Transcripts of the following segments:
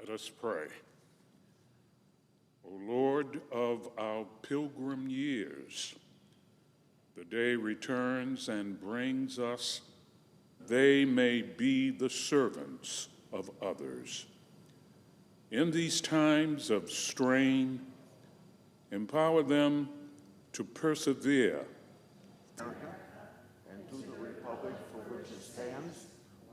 Let us pray. O Lord of our pilgrim years, the day returns and brings us, they may be the servants of others. In these times of strain, empower them to persevere. America, and to the republic for which it stands,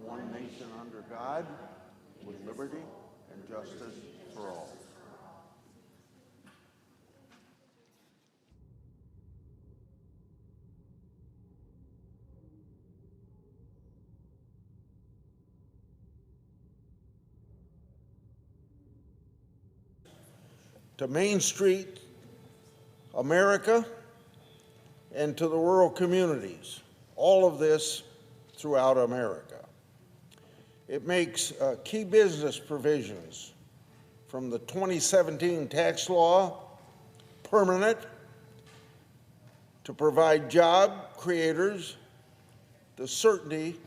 one nation under God, with liberty and justice for all. To Main Street, America, and to the rural communities, all of this throughout America. It makes key business provisions from the 2017 tax law permanent to provide job creators the certainty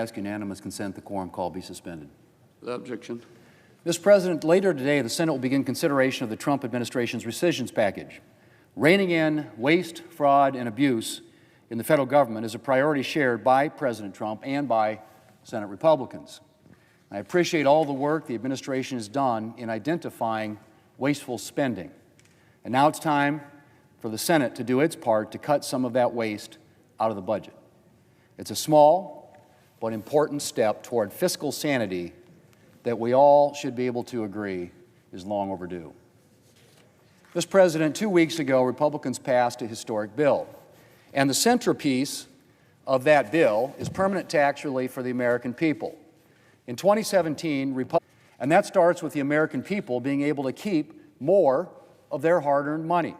Ask unanimous consent the quorum call be suspended. Without objection. Mr. President, later today, the Senate will begin consideration of the Trump administration's rescissions package. Reining in waste, fraud, and abuse in the federal government is a priority shared by President Trump and by Senate Republicans. I appreciate all the work the administration has done in identifying wasteful spending. And now it's time for the Senate to do its part to cut some of that waste out of the budget. It's a small but important step toward fiscal sanity that we all should be able to agree is long overdue. Mr. President, 2 weeks ago, Republicans passed a historic bill. And the centerpiece of that bill is permanent tax relief for the American people. In 2017, and that starts with the American people being able to keep more of their hard-earned money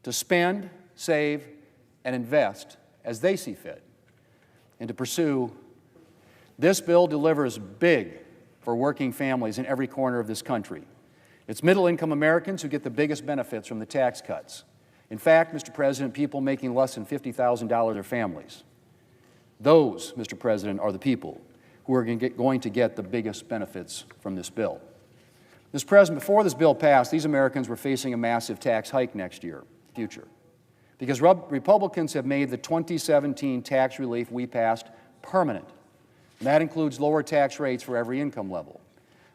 to spend, save, and invest as they see fit, and to pursue. This bill delivers big for working families in every corner of this country. It's middle-income Americans who get the biggest benefits from the tax cuts. In fact, Mr. President, people making less than $50,000 are families. Those, Mr. President, are the people who are going to get the biggest benefits from this bill. Mr. President, before this bill passed, these Americans were facing a massive tax hike next year, future, because Republicans have made the 2017 tax relief we passed permanent. And that includes lower tax rates for every income level,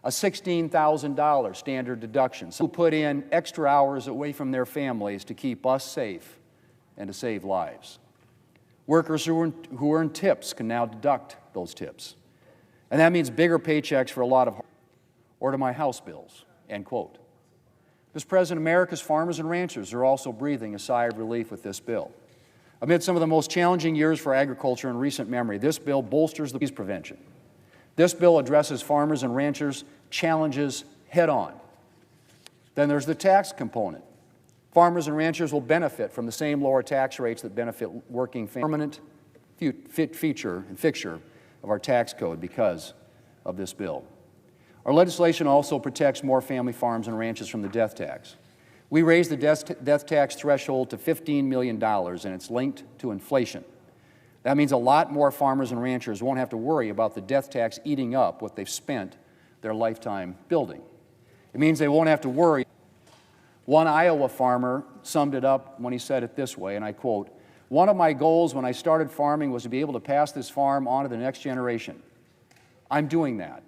a $16,000 standard deduction, who put in extra hours away from their families to keep us safe and to save lives. Workers who earn tips can now deduct those tips. And that means bigger paychecks for a lot of, or to my house bills, end quote. Mr. President, America's farmers and ranchers are also breathing a sigh of relief with this bill. Amid some of the most challenging years for agriculture in recent memory, this bill bolsters the disease prevention. This bill addresses farmers and ranchers' challenges head-on. Then there's the tax component. Farmers and ranchers will benefit from the same lower tax rates that benefit working families. Permanent feature and fixture of our tax code because of this bill. Our legislation also protects more family farms and ranches from the death tax. We raised the death tax threshold to $15 million, and it's linked to inflation. That means a lot more farmers and ranchers won't have to worry about the death tax eating up what they've spent their lifetime building. It means they won't have to worry. One Iowa farmer summed it up when he said it this way, and I quote, "One of my goals when I started farming was to be able to pass this farm on to the next generation. I'm doing that,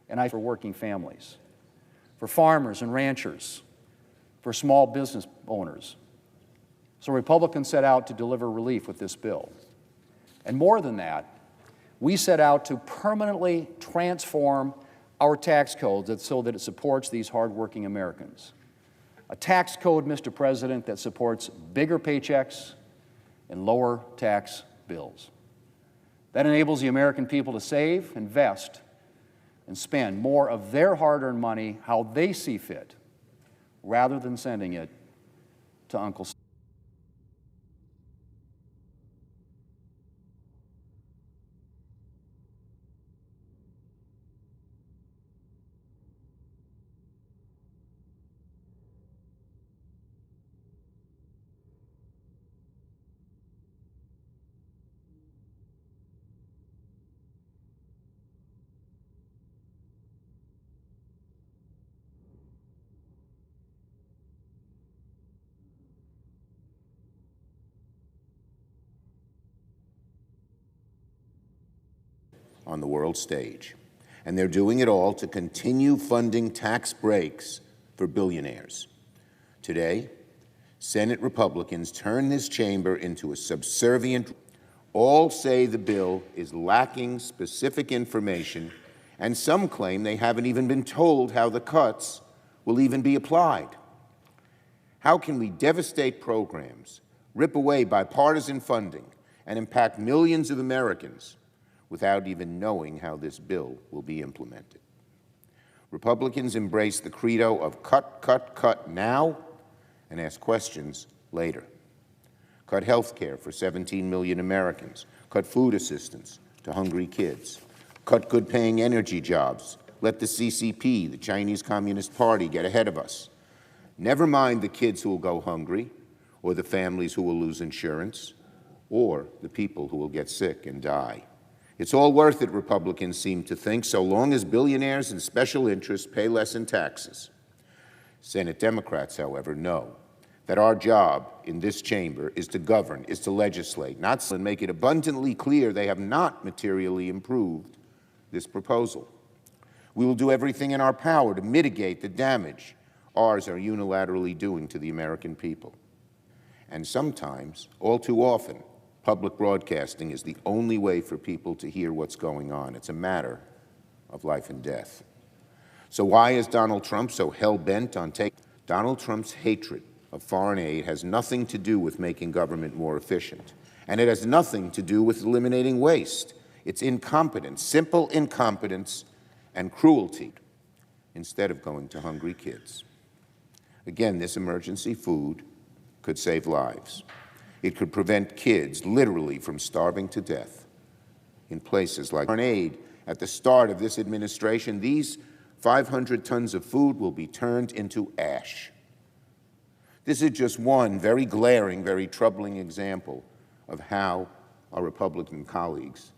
and for working families, for farmers and ranchers, for small business owners." So Republicans set out to deliver relief with this bill. And more than that, we set out to permanently transform our tax code so that it supports these hardworking Americans. A tax code, Mr. President, that supports bigger paychecks and lower tax bills. That enables the American people to save, invest, and spend more of their hard-earned money how they see fit, rather than sending it to Uncle Sam. On the world stage. And they're doing it all to continue funding tax breaks for billionaires. Today, Senate Republicans turn this chamber into a subservient. All say the bill is lacking specific information, and some claim they haven't even been told how the cuts will even be applied. How can we devastate programs, rip away bipartisan funding, and impact millions of Americans without even knowing how this bill will be implemented? Republicans embrace the credo of cut, cut, cut now and ask questions later. Cut health care for 17 million Americans. Cut food assistance to hungry kids. Cut good-paying energy jobs. Let the CCP, the Chinese Communist Party, get ahead of us. Never mind the kids who will go hungry, or the families who will lose insurance, or the people who will get sick and die. It's all worth it, Republicans seem to think, so long as billionaires and special interests pay less in taxes. Senate Democrats, however, know that our job in this chamber is to govern, is to legislate, not to make it abundantly clear they have not materially improved this proposal. We will do everything in our power to mitigate the damage ours are unilaterally doing to the American people. And sometimes, all too often, public broadcasting is the only way for people to hear what's going on. It's a matter of life and death. So why is Donald Trump so hell-bent on taking? Donald Trump's hatred of foreign aid has nothing to do with making government more efficient, and it has nothing to do with eliminating waste. It's incompetence, simple incompetence and cruelty, instead of going to hungry kids. Again, this emergency food could save lives. It could prevent kids literally from starving to death. In places like foreign aid, at the start of this administration, these 500 tons of food will be turned into ash. This is just one very glaring, very troubling example of how our Republican colleagues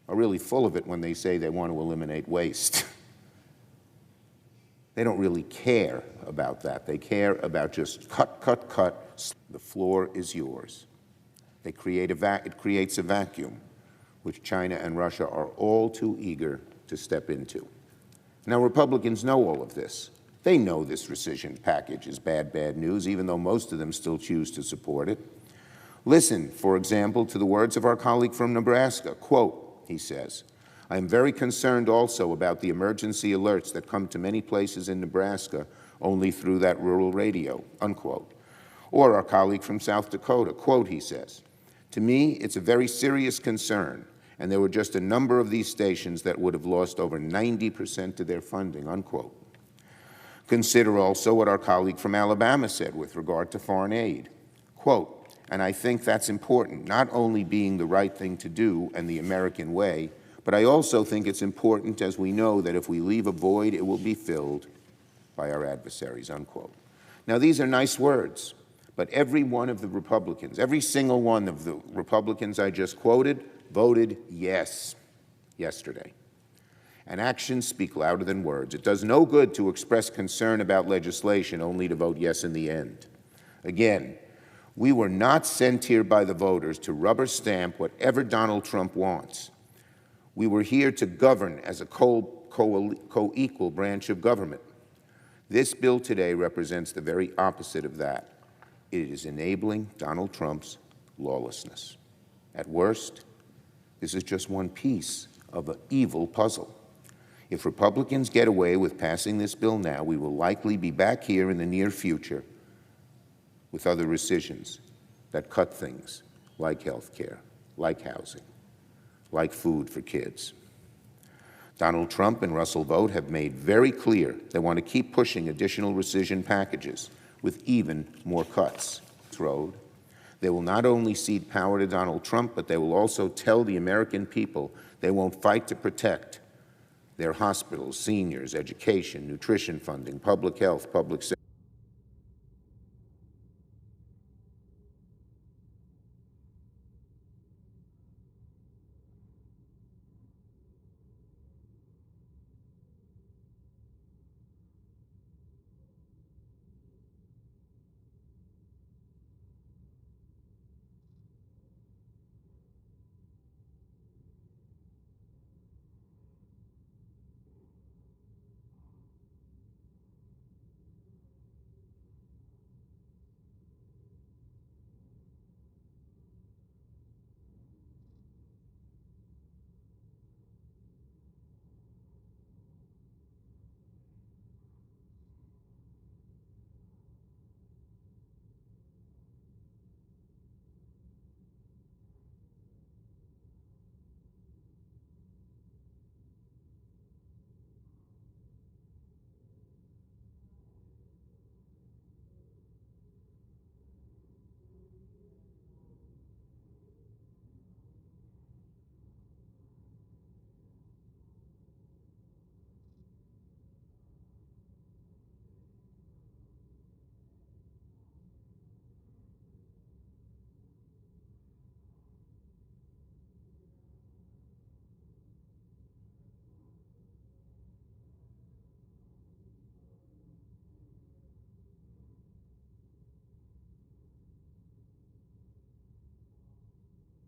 are really full of it when they say they want to eliminate waste. They don't really care about that. They care about just cut, cut, cut. The floor is yours. It creates a vacuum, which China and Russia are all too eager to step into. Now, Republicans know all of this. They know this rescission package is bad, bad news, even though most of them still choose to support it. Listen, for example, to the words of our colleague from Nebraska. Quote, he says, "I am very concerned also about the emergency alerts that come to many places in Nebraska only through that rural radio," unquote. Or our colleague from South Dakota, quote, he says, "To me, it's a very serious concern, and there were just a number of these stations that would have lost over 90% of their funding," unquote. Consider also what our colleague from Alabama said with regard to foreign aid. Quote, "And I think that's important, not only being the right thing to do and the American way, but I also think it's important as we know that if we leave a void, it will be filled by our adversaries," unquote. Now, these are nice words, but every one of the Republicans, every single one of the Republicans I just quoted, voted yes yesterday. And actions speak louder than words. It does no good to express concern about legislation only to vote yes in the end. Again, we were not sent here by the voters to rubber stamp whatever Donald Trump wants. We were here to govern as a co-equal branch of government. This bill today represents the very opposite of that. It is enabling Donald Trump's lawlessness. At worst, this is just one piece of an evil puzzle. If Republicans get away with passing this bill now, we will likely be back here in the near future with other rescissions that cut things like health care, like housing, like food for kids. Donald Trump and Russell Vought have made very clear they want to keep pushing additional rescission packages with even more cuts. They will not only cede power to Donald Trump, but they will also tell the American people they won't fight to protect their hospitals, seniors, education, nutrition funding, public health, public safety.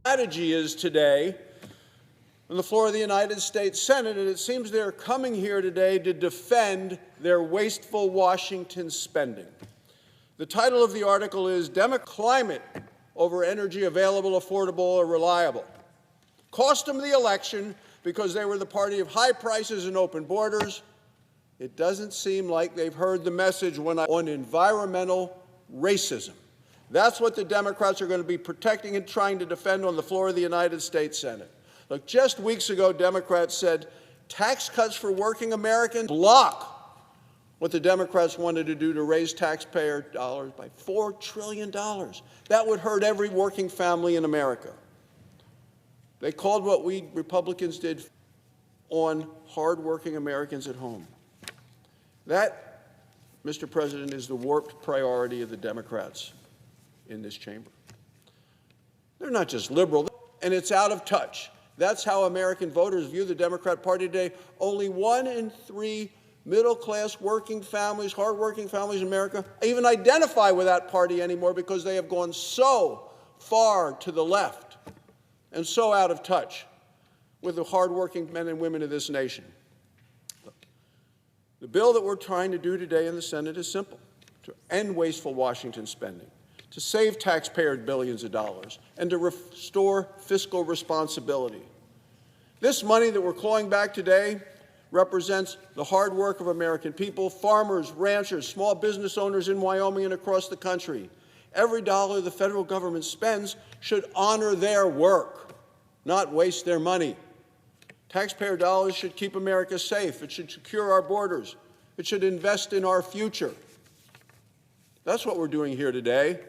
Strategy is today on the floor of the United States Senate, and it seems they're coming here today to defend their wasteful Washington spending. The title of the article is Climate over Energy Available, Affordable, or Reliable. Cost them the election because they were the party of high prices and open borders. It doesn't seem like they've heard the message on environmental racism. That's what the Democrats are going to be protecting and trying to defend on the floor of the United States Senate. Look, just weeks ago, Democrats said tax cuts for working Americans block what the Democrats wanted to do to raise taxpayer dollars by $4 trillion. That would hurt every working family in America. They called what we Republicans did on hardworking Americans at home. That, Mr. President, is the warped priority of the Democrats in this chamber. They're not just liberal, and it's out of touch. That's how American voters view the Democrat Party today. Only 1 in 3 middle-class working families, hardworking families in America, even identify with that party anymore because they have gone so far to the left and so out of touch with the hardworking men and women of this nation. The bill that we're trying to do today in the Senate is simple: to end wasteful Washington spending, to save taxpayers billions of dollars, and to restore fiscal responsibility. This money that we're clawing back today represents the hard work of American people, farmers, ranchers, small business owners in Wyoming and across the country. Every dollar the federal government spends should honor their work, not waste their money. Taxpayer dollars should keep America safe. It should secure our borders. It should invest in our future. That's what we're doing here today.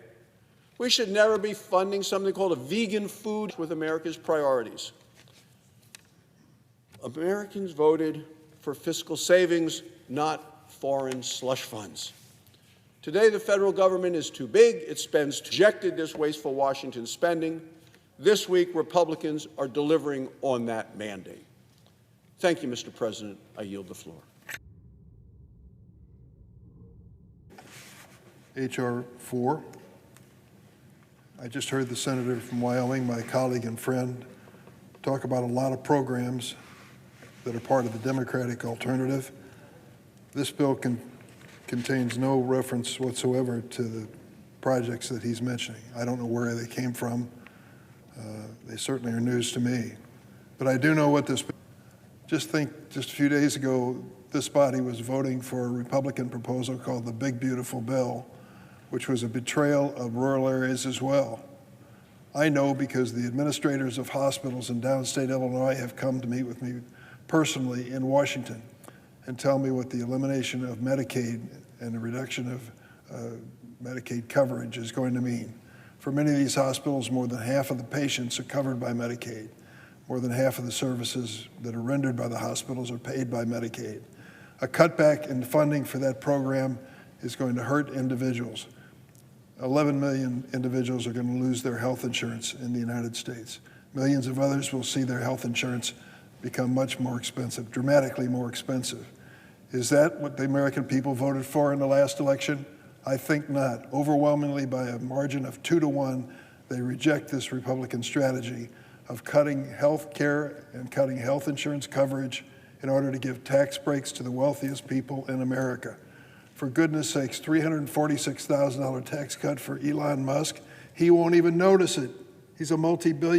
We should never be funding something called a vegan food with America's priorities. Americans voted for fiscal savings, not foreign slush funds. Today, the federal government is too big. It rejected this wasteful Washington spending. This week, Republicans are delivering on that mandate. Thank you, Mr. President. I yield the floor. H.R. 4. I just heard the senator from Wyoming, my colleague and friend, talk about a lot of programs that are part of the Democratic alternative. This bill contains no reference whatsoever to the projects that he's mentioning. I don't know where they came from. They certainly are news to me. But I do know what this, just a few days ago, this body was voting for a Republican proposal called the Big Beautiful Bill, which was a betrayal of rural areas as well. I know because the administrators of hospitals in downstate Illinois have come to meet with me personally in Washington and tell me what the elimination of Medicaid and the reduction of Medicaid coverage is going to mean. For many of these hospitals, more than half of the patients are covered by Medicaid. More than half of the services that are rendered by the hospitals are paid by Medicaid. A cutback in funding for that program is going to hurt individuals. 11 million individuals are going to lose their health insurance in the United States. Millions of others will see their health insurance become much more expensive, dramatically more expensive. Is that what the American people voted for in the last election? I think not. Overwhelmingly by a margin of 2-1, they reject this Republican strategy of cutting health care and cutting health insurance coverage in order to give tax breaks to the wealthiest people in America. For goodness sakes, $346,000 tax cut for Elon Musk. He won't even notice it. He's a multi-billion